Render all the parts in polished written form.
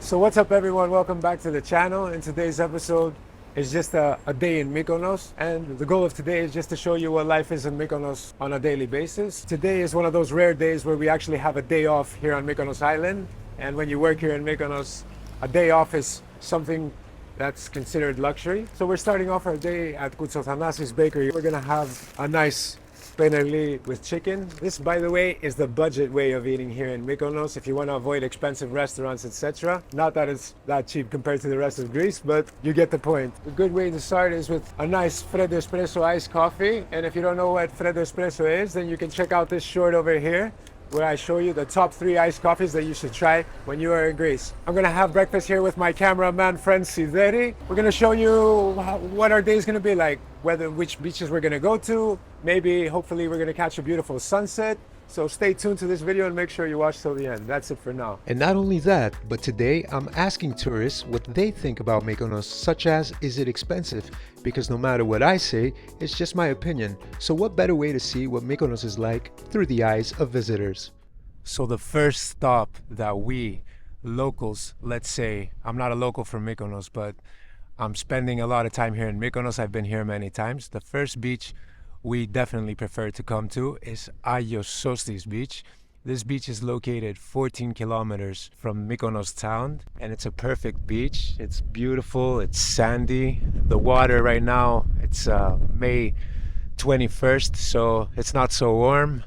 So what's up everyone, welcome back to the channel. In today's episode is just a day in Mykonos, and the goal of today is just to show you what life is in Mykonos on a daily basis. Today is one of those rare days where we actually have a day off here on Mykonos Island, and when you work here in Mykonos, a day off is something that's considered luxury. So we're starting off our day at Kutsothanasis Bakery. We're gonna have a nice penerli with chicken. This, by the way, is the budget way of eating here in Mykonos if you want to avoid expensive restaurants, etc. Not that it's that cheap compared to the rest of Greece, but you get the point. A good way to start is with a nice Freddo Espresso iced coffee. And if you don't know what Freddo Espresso is, then you can check out this short over here where I show you the top 3 iced coffees that you should try when you are in Greece. I'm gonna have breakfast here with my cameraman friend Sideri. We're gonna show you what our day is gonna be like, which beaches we're gonna go to, maybe hopefully we're gonna catch a beautiful sunset. So stay tuned to this video and make sure you watch till the end. That's it for now. And not only that, but today I'm asking tourists what they think about Mykonos, such as, is it expensive? Because no matter what I say, it's just my opinion. So what better way to see what Mykonos is like through the eyes of visitors? So the first stop that we locals, let's say, I'm not a local from Mykonos, but I'm spending a lot of time here in Mykonos. I've been here many times. The first beach we definitely prefer to come to is Agios Sostis beach. This beach is located 14 kilometers from Mykonos town, and it's a perfect beach. It's beautiful, it's sandy. The water right now, it's May 21st, so it's not so warm,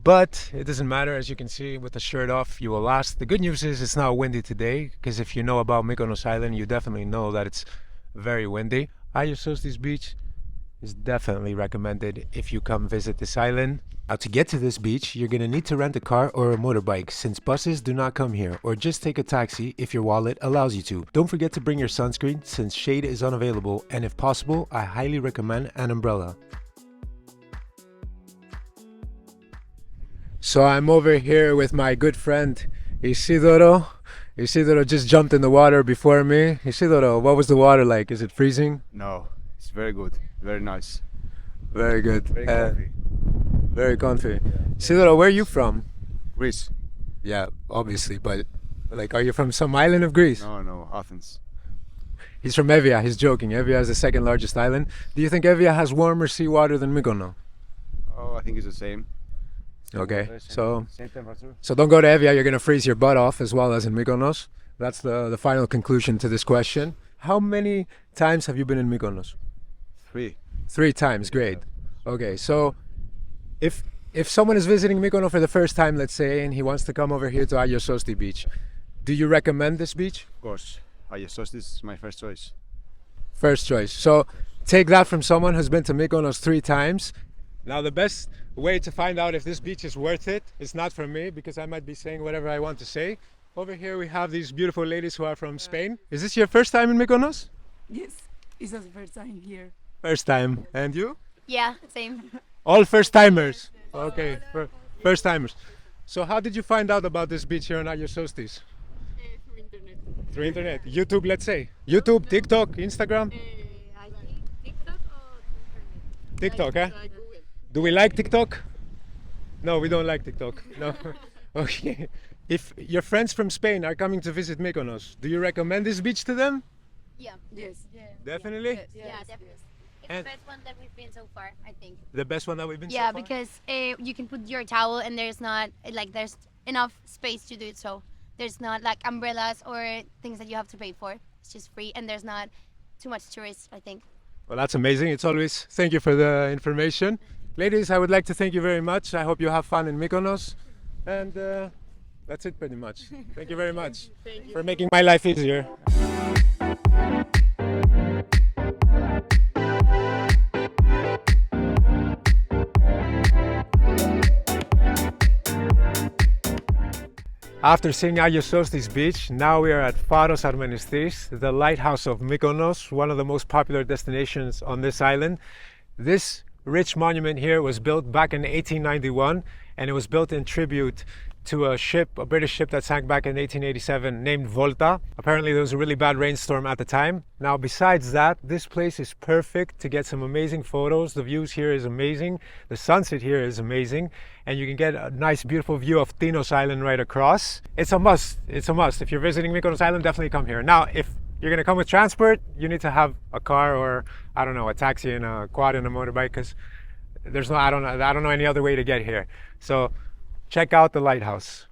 but it doesn't matter. As you can see, with the shirt off, you will last. The good news is it's not windy today, because if you know about Mykonos Island, you definitely know that it's very windy. Agios Sostis beach is definitely recommended if you come visit this island. Now, to get to this beach, you're gonna need to rent a car or a motorbike, since buses do not come here, or just take a taxi if your wallet allows you to. Don't forget to bring your sunscreen, since shade is unavailable, and if possible, I highly recommend an umbrella. So I'm over here with my good friend Isidoro. Isidoro just jumped in the water before me. Isidoro, what was the water like? Is it freezing? No, it's very good, very nice. Very good. Very comfy. Very comfy. Isidoro, where are you from? Greece? Yeah, obviously, but like, are you from some island of Greece? No, Athens. He's from Evia. He's joking. Evia is the second largest island. Do you think Evia has warmer seawater than Mykonos? Oh, I think it's the same. Okay, Same temperature. so don't go to Evia. You're gonna freeze your butt off as well as in Mykonos. That's the final conclusion to this question. How many times have you been in Mykonos? 3. 3 times. Great. Okay, so if someone is visiting Mykonos for the first time, let's say, and he wants to come over here to Agios Sostis beach, do you recommend this beach? Of course, Agios Sostis is my first choice. First choice. So take that from someone who's been to Mykonos 3 times. Now, the best way to find out if this beach is worth it is not from me, because I might be saying whatever I want to say. Over here we have these beautiful ladies who are from Spain. Is this your first time in Mykonos? Yes, it's the first time here. First time. And you? Yeah, same. All first timers. Okay, first timers. So how did you find out about this beach here on Agios Sostis? Through internet. Through internet. YouTube, let's say. YouTube, TikTok, Instagram? I think TikTok or internet. TikTok, eh? Like Google. Do we like TikTok? No, we don't like TikTok. No. Okay. If your friends from Spain are coming to visit Mykonos, do you recommend this beach to them? Yeah. Yes. Yeah. Definitely? Yes. Yeah, definitely. It's And- the best one that we've been so far, I think. The best one that we've been Yeah, so far? because you can put your towel and there's not like there's enough space to do it. So there's not like umbrellas or things that you have to pay for. It's just free, and there's not too much tourists, I think. Well, that's amazing. It's always, thank you for the information. Ladies, I would like to thank you very much. I hope you have fun in Mykonos. And that's it pretty much. Thank you very much for making my life easier. After seeing Agios Sostis beach, now we are at Pharos Armenistis, the lighthouse of Mykonos, one of the most popular destinations on this island. This rich monument here was built back in 1891, and it was built in tribute to a ship, a British ship that sank back in 1887 named Volta. Apparently there was a really bad rainstorm at the time. Now besides that, this place is perfect to get some amazing photos. The views here is amazing. The sunset here is amazing. And you can get a nice beautiful view of Tinos Island right across. It's a must. It's a must. If you're visiting Mykonos Island, definitely come here. Now, if you're gonna come with transport, you need to have a car or, I don't know, a taxi and a quad and a motorbike, because there's no, I don't know any other way to get here. So check out the lighthouse.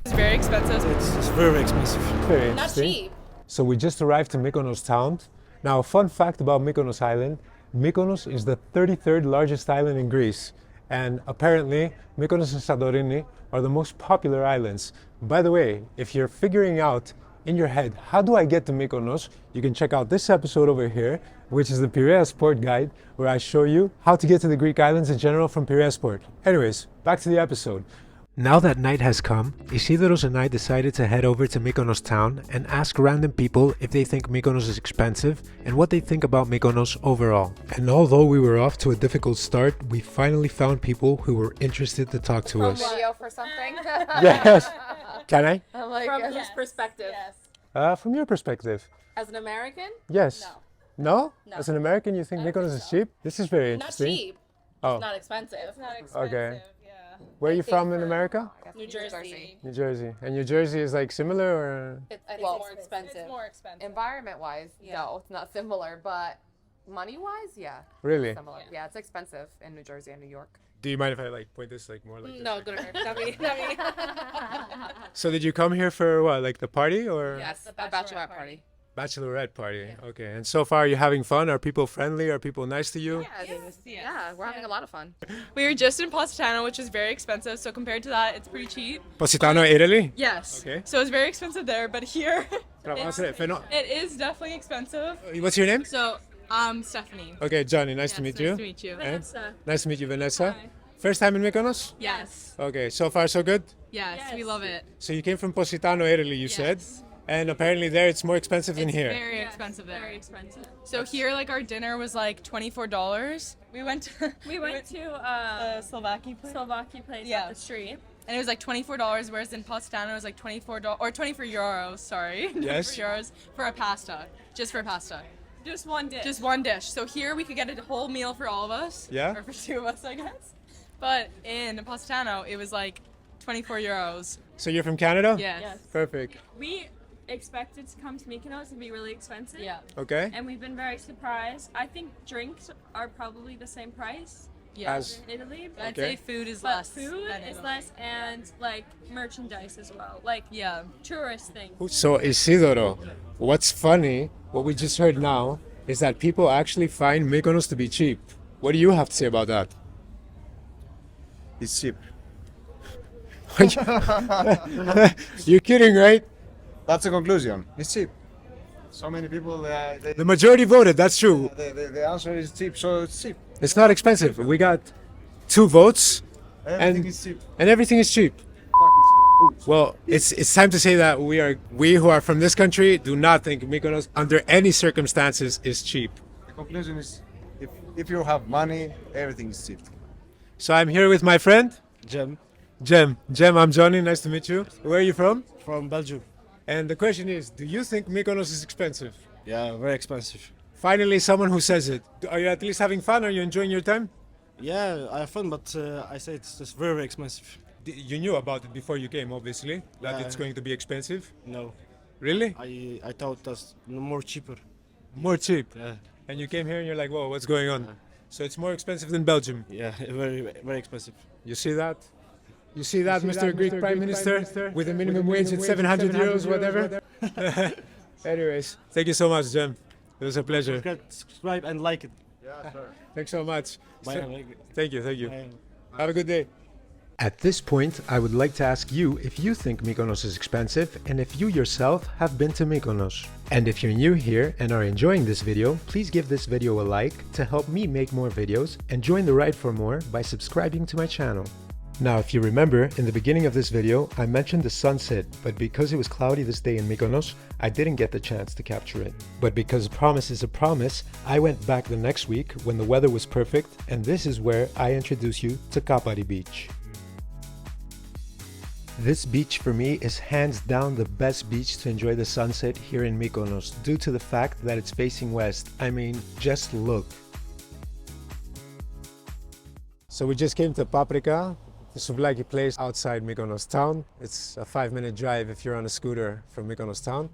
It's very expensive. It's very expensive. Very Not interesting. cheap. So we just arrived to Mykonos town. Now, a fun fact about Mykonos Island, Mykonos is the 33rd largest island in Greece. And apparently, Mykonos and Santorini are the most popular islands. By the way, if you're figuring out in your head, how do I get to Mykonos? You can check out this episode over here, which is the Piraeus Port Guide, where I show you how to get to the Greek islands in general from Piraeus Port. Anyways, back to the episode. Now that night has come, Isidoros and I decided to head over to Mykonos town and ask random people if they think Mykonos is expensive and what they think about Mykonos overall. And although we were off to a difficult start, we finally found people who were interested to talk to us. Video for something. Yes. Can I? I'm like, From whose perspective? From your perspective. As an American? Yes. No. No? As an American, you think Mykonos is cheap? This is very Not interesting. cheap. Oh, Not expensive. It's not okay. Where are you from in America? New Jersey. New Jersey. And New Jersey is like similar or? I think Well, it's more expensive. It's more expensive. environment-wise, no, it's not similar, but money-wise, yeah, Really? similar. Yeah, it's expensive in New Jersey and New York. Do you mind if I like point this like more like this? No, Like- go to her. Not me. Not me. So did you come here for what, like the party or? Yes, a bachelorette party. Bachelorette party. Okay. And so far, are you having fun? Are people friendly? Are people nice to you? Yes. Yeah, we're having a lot of fun. We were just in Positano, which is very expensive. So compared to that, it's pretty cheap. Positano, Italy? Yes. Okay. So it's very expensive there, but here, Feno- it is definitely expensive. What's your name? So, Stephanie. Okay, Johnny. Nice to meet you. Nice to meet you. And nice to meet you, Vanessa. First time in Mykonos? Yes. Okay. So far, so good. Yes, we love it. So you came from Positano, Italy, you said? Yes. And apparently there it's more expensive than It's here. very expensive there. Very expensive. So here, like our dinner was like $24. We went to a Slovakia place Yeah. up the street, and it was like $24. Whereas in Positano it was like $24 or 24 euros. Sorry, Yes. 24 euros for a pasta, just for pasta. Just one dish. Just one dish. So here we could get a whole meal for all of us. Yeah. Or for two of us, I guess. But in Positano it was like 24 euros. So you're from Canada? Yes. Yes. Perfect. We expected to come to Mykonos and be really expensive. Yeah. Okay. And we've been very surprised. I think drinks are probably the same price Yeah. As in Italy, I'd Okay. say food is but less. food than is Italy. less, and like merchandise as well, like Yeah. tourist things. So Isidoro, what's funny, what we just heard now, is that people actually find Mykonos to be cheap. What do you have to say about that? It's cheap. You're kidding, right? That's the conclusion. It's cheap. So many people, The majority voted, that's true. the answer is cheap, so it's cheap. It's not expensive. We got 2 votes Everything And- is cheap. and everything is cheap. Fucking cheap. Well, it's time to say that we who are from this country do not think Mykonos under any circumstances is cheap. The conclusion is, if you have money, everything is cheap. So I'm here with my friend Gem Jem. Jem, I'm Johnny. Nice to meet you. Where are you from? from Belgium. And the question is, do you think Mykonos is expensive? Yeah, very expensive. Finally, someone who says it. Are you at least having fun? Are you enjoying your time? Yeah, I have fun, but I say it's just very, very expensive. You knew about it before you came, obviously, that Yeah. it's going to be expensive. No, Really? I thought that's more cheaper. More cheap. Yeah, And you came here and you're like, whoa, what's going on? So it's more expensive than Belgium. yeah, very, very expensive. You see that? You see that, Mr. Greek Prime Minister? With a minimum wage at 700 euros, whatever? Anyways, thank you so much, Jem. It was a pleasure. Subscribe and like it. Yeah, sure. Thanks so much. Bye. Thank you, thank you. Bye. Have a good day. At this point, I would like to ask you if you think Mykonos is expensive and if you yourself have been to Mykonos. And if you're new here and are enjoying this video, please give this video a like to help me make more videos and join the ride for more by subscribing to my channel. Now, if you remember, in the beginning of this video, I mentioned the sunset, but because it was cloudy this day in Mykonos, I didn't get the chance to capture it. But because a promise is a promise, I went back the next week when the weather was perfect, and this is where I introduce you to Kapari Beach. This beach for me is hands down the best beach to enjoy the sunset here in Mykonos due to the fact that it's facing west. I mean, just look. So we just came to Paprika, the souvlaki place outside Mykonos town. It's a 5-minute drive if you're on a scooter from Mykonos town.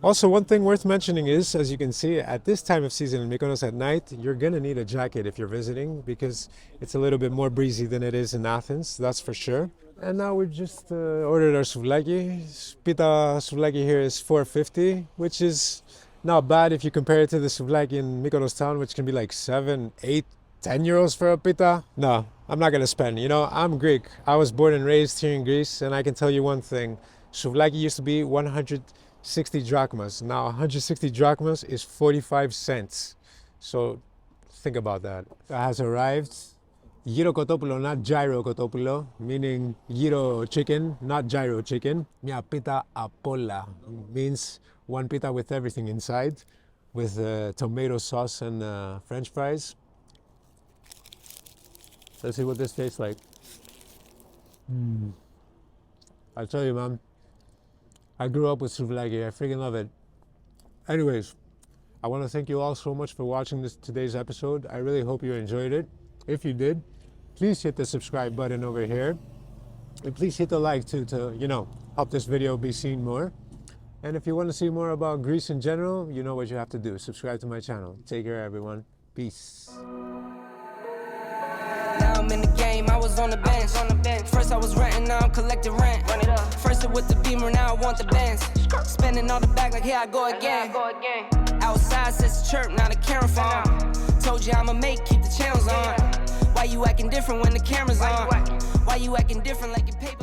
Also, one thing worth mentioning is, as you can see, at this time of season in Mykonos at night, you're gonna need a jacket if you're visiting because it's a little bit more breezy than it is in Athens, that's for sure. And now we just ordered our souvlaki. Pita souvlaki here is $4.50, which is not bad if you compare it to the souvlaki in Mykonos town, which can be like 7, 8, 10 euros for a pita. No, I'm not gonna spend. You know, I'm Greek. I was born and raised here in Greece, and I can tell you one thing. Souvlaki used to be 160 drachmas. Now 160 drachmas is 45 cents. So think about that. That has arrived. Gyro kotopoulo, not gyro kotopoulo, meaning gyro chicken, not gyro chicken. Mia pita apolla means one pita with everything inside, with tomato sauce and French fries. Let's see what this tastes like. I tell you, man, I grew up with souvlaki. I freaking love it. Anyways, I want to thank you all so much for watching today's episode. I really hope you enjoyed it. If you did, please hit the subscribe button over here. And please hit the like too to, you know, help this video be seen more. And if you want to see more about Greece in general, you know what you have to do. Subscribe to my channel. Take care, everyone. Peace. Now I'm in the game, I was on the bench. First I was renting, now I'm collecting rent. First it with the Beamer, now I want the Benz. Spending all the bag like here I go again. Outside says chirp, now the camera phone. Told you I'ma keep the channels on. Why you acting different when the camera's on? Why you acting different like your paper?